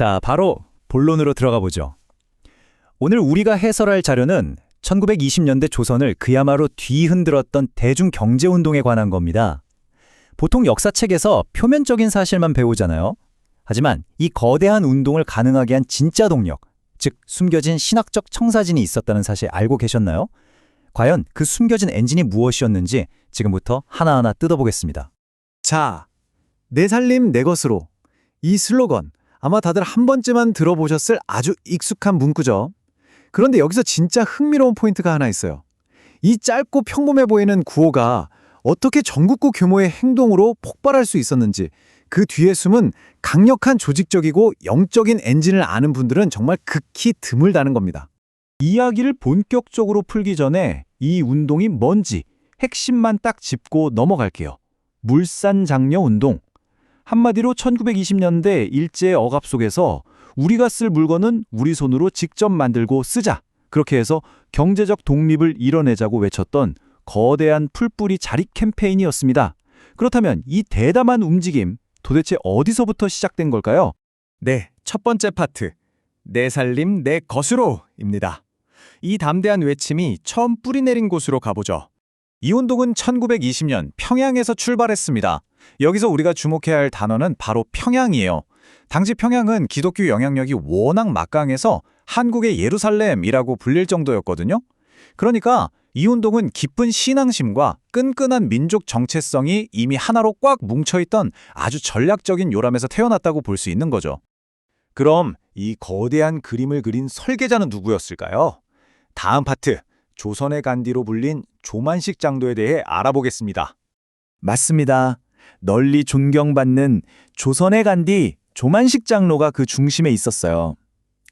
자, 바로 본론으로 들어가 보죠. 오늘 우리가 해설할 자료는 1920년대 조선을 그야말로 뒤흔들었던 대중경제운동에 관한 겁니다. 보통 역사책에서 표면적인 사실만 배우잖아요. 하지만 이 거대한 운동을 가능하게 한 진짜 동력, 즉 숨겨진 신학적 청사진이 있었다는 사실 알고 계셨나요? 과연 그 숨겨진 엔진이 무엇이었는지 지금부터 하나하나 뜯어보겠습니다. 자, 내 살림 내 것으로. 이 슬로건 아마 다들 한 번쯤은 들어보셨을 아주 익숙한 문구죠. 그런데 여기서 진짜 흥미로운 포인트가 하나 있어요. 이 짧고 평범해 보이는 구호가 어떻게 전국구 규모의 행동으로 폭발할 수 있었는지, 그 뒤에 숨은 강력한 조직적이고 영적인 엔진을 아는 분들은 정말 극히 드물다는 겁니다. 이야기를 본격적으로 풀기 전에 이 운동이 뭔지 핵심만 딱 짚고 넘어갈게요. 물산장려 운동. 한마디로 1920년대 일제의 억압 속에서 우리가 쓸 물건은 우리 손으로 직접 만들고 쓰자. 그렇게 해서 경제적 독립을 이뤄내자고 외쳤던 거대한 풀뿌리 자립 캠페인이었습니다. 그렇다면 이 대담한 움직임, 도대체 어디서부터 시작된 걸까요? 네, 첫 번째 파트. 내 살림 내 것으로입니다. 이 담대한 외침이 처음 뿌리 내린 곳으로 가보죠. 이 운동은 1920년 평양에서 출발했습니다. 여기서 우리가 주목해야 할 단어는 바로 평양이에요. 당시 평양은 기독교 영향력이 워낙 막강해서 한국의 예루살렘이라고 불릴 정도였거든요. 그러니까 이 운동은 깊은 신앙심과 끈끈한 민족 정체성이 이미 하나로 꽉 뭉쳐있던 아주 전략적인 요람에서 태어났다고 볼 수 있는 거죠. 그럼 이 거대한 그림을 그린 설계자는 누구였을까요? 다음 파트, 조선의 간디로 불린 조만식 장로에 대해 알아보겠습니다. 맞습니다. 널리 존경받는 조선의 간디 조만식 장로가 그 중심에 있었어요.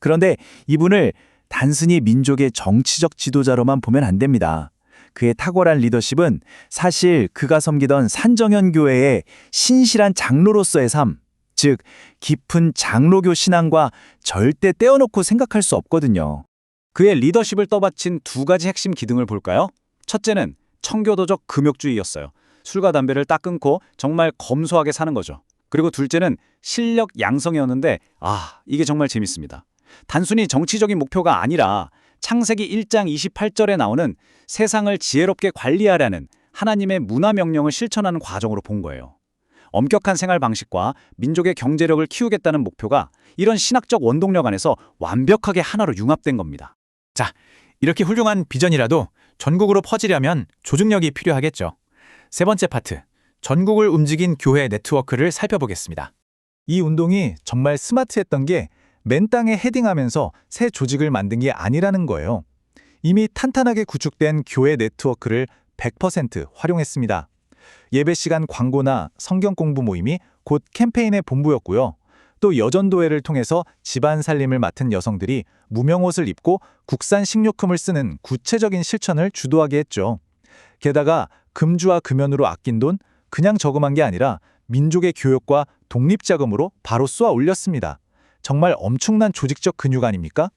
그런데 이분을 단순히 민족의 정치적 지도자로만 보면 안 됩니다. 그의 탁월한 리더십은 사실 그가 섬기던 산정현 교회의 신실한 장로로서의 삶, 즉 깊은 장로교 신앙과 절대 떼어놓고 생각할 수 없거든요. 그의 리더십을 떠받친 두 가지 핵심 기둥을 볼까요? 첫째는 청교도적 금욕주의였어요. 술과 담배를 딱 끊고 정말 검소하게 사는 거죠. 그리고 둘째는 실력 양성이었는데 이게 정말 재밌습니다. 단순히 정치적인 목표가 아니라 창세기 1장 28절에 나오는 세상을 지혜롭게 관리하라는 하나님의 문화 명령을 실천하는 과정으로 본 거예요. 엄격한 생활 방식과 민족의 경제력을 키우겠다는 목표가 이런 신학적 원동력 안에서 완벽하게 하나로 융합된 겁니다. 자, 이렇게 훌륭한 비전이라도 전국으로 퍼지려면 조직력이 필요하겠죠. 세 번째 파트, 전국을 움직인 교회 네트워크를 살펴보겠습니다. 이 운동이 정말 스마트했던 게 맨 땅에 헤딩하면서 새 조직을 만든 게 아니라는 거예요. 이미 탄탄하게 구축된 교회 네트워크를 100% 활용했습니다. 예배 시간 광고나 성경 공부 모임이 곧 캠페인의 본부였고요. 또 여전도회를 통해서 집안 살림을 맡은 여성들이 무명옷을 입고 국산 식료품을 쓰는 구체적인 실천을 주도하게 했죠. 게다가 금주와 금연으로 아낀 돈 그냥 저금한 게 아니라 민족의 교육과 독립자금으로 바로 쏘아 올렸습니다. 정말 엄청난 조직적 근육 아닙니까?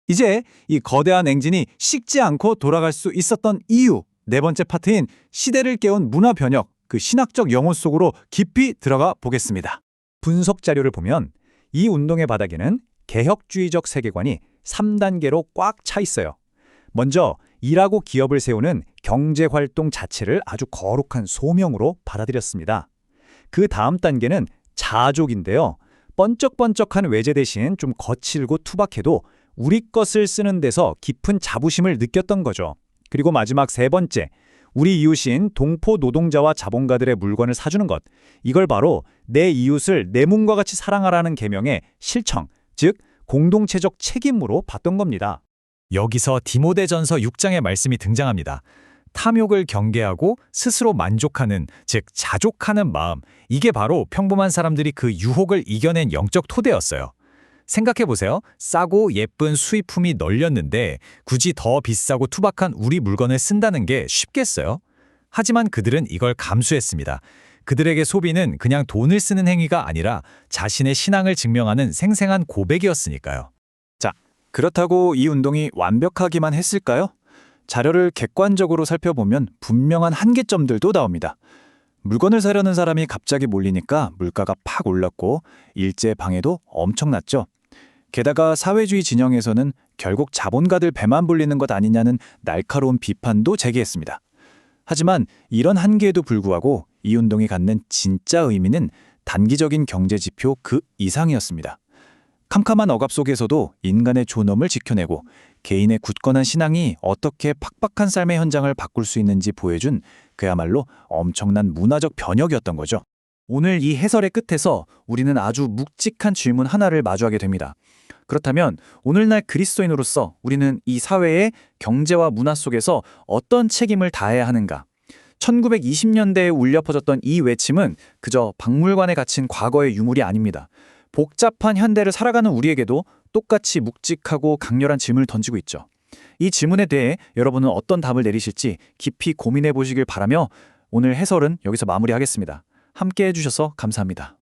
이제 이 거대한 엔진이 식지 않고 돌아갈 수 있었던 이유, 네 번째 파트인 시대를 깨운 문화 변혁, 그 신학적 영혼 속으로 깊이 들어가 보겠습니다. 분석 자료를 보면 이 운동의 바닥에는 개혁주의적 세계관이 3단계로 꽉 차 있어요. 먼저 일하고 기업을 세우는 경제활동 자체를 아주 거룩한 소명으로 받아들였습니다. 그 다음 단계는 자족인데요. 번쩍번쩍한 외제 대신 좀 거칠고 투박해도 우리 것을 쓰는 데서 깊은 자부심을 느꼈던 거죠. 그리고 마지막 세 번째, 우리 이웃인 동포 노동자와 자본가들의 물건을 사주는 것. 이걸 바로 내 이웃을 내 몸과 같이 사랑하라는 계명의 실청, 즉 공동체적 책임으로 봤던 겁니다. 여기서 디모데전서 6장의 말씀이 등장합니다. 탐욕을 경계하고 스스로 만족하는, 즉 자족하는 마음, 이게 바로 평범한 사람들이 그 유혹을 이겨낸 영적 토대였어요. 생각해보세요. 싸고 예쁜 수입품이 널렸는데 굳이 더 비싸고 투박한 우리 물건을 쓴다는 게 쉽겠어요? 하지만 그들은 이걸 감수했습니다. 그들에게 소비는 그냥 돈을 쓰는 행위가 아니라 자신의 신앙을 증명하는 생생한 고백이었으니까요. 자, 그렇다고 이 운동이 완벽하기만 했을까요? 자료를 객관적으로 살펴보면 분명한 한계점들도 나옵니다. 물건을 사려는 사람이 갑자기 몰리니까 물가가 팍 올랐고 일제 방해도 엄청났죠. 게다가 사회주의 진영에서는 결국 자본가들 배만 불리는 것 아니냐는 날카로운 비판도 제기했습니다. 하지만 이런 한계에도 불구하고 이 운동이 갖는 진짜 의미는 단기적인 경제 지표 그 이상이었습니다. 캄캄한 억압 속에서도 인간의 존엄을 지켜내고 개인의 굳건한 신앙이 어떻게 팍팍한 삶의 현장을 바꿀 수 있는지 보여준 그야말로 엄청난 문화적 변혁이었던 거죠. 오늘 이 해설의 끝에서 우리는 아주 묵직한 질문 하나를 마주하게 됩니다. 그렇다면 오늘날 그리스도인으로서 우리는 이 사회의 경제와 문화 속에서 어떤 책임을 다해야 하는가? 1920년대에 울려 퍼졌던 이 외침은 그저 박물관에 갇힌 과거의 유물이 아닙니다. 복잡한 현대를 살아가는 우리에게도 똑같이 묵직하고 강렬한 질문을 던지고 있죠. 이 질문에 대해 여러분은 어떤 답을 내리실지 깊이 고민해 보시길 바라며 오늘 해설은 여기서 마무리하겠습니다. 함께 해주셔서 감사합니다.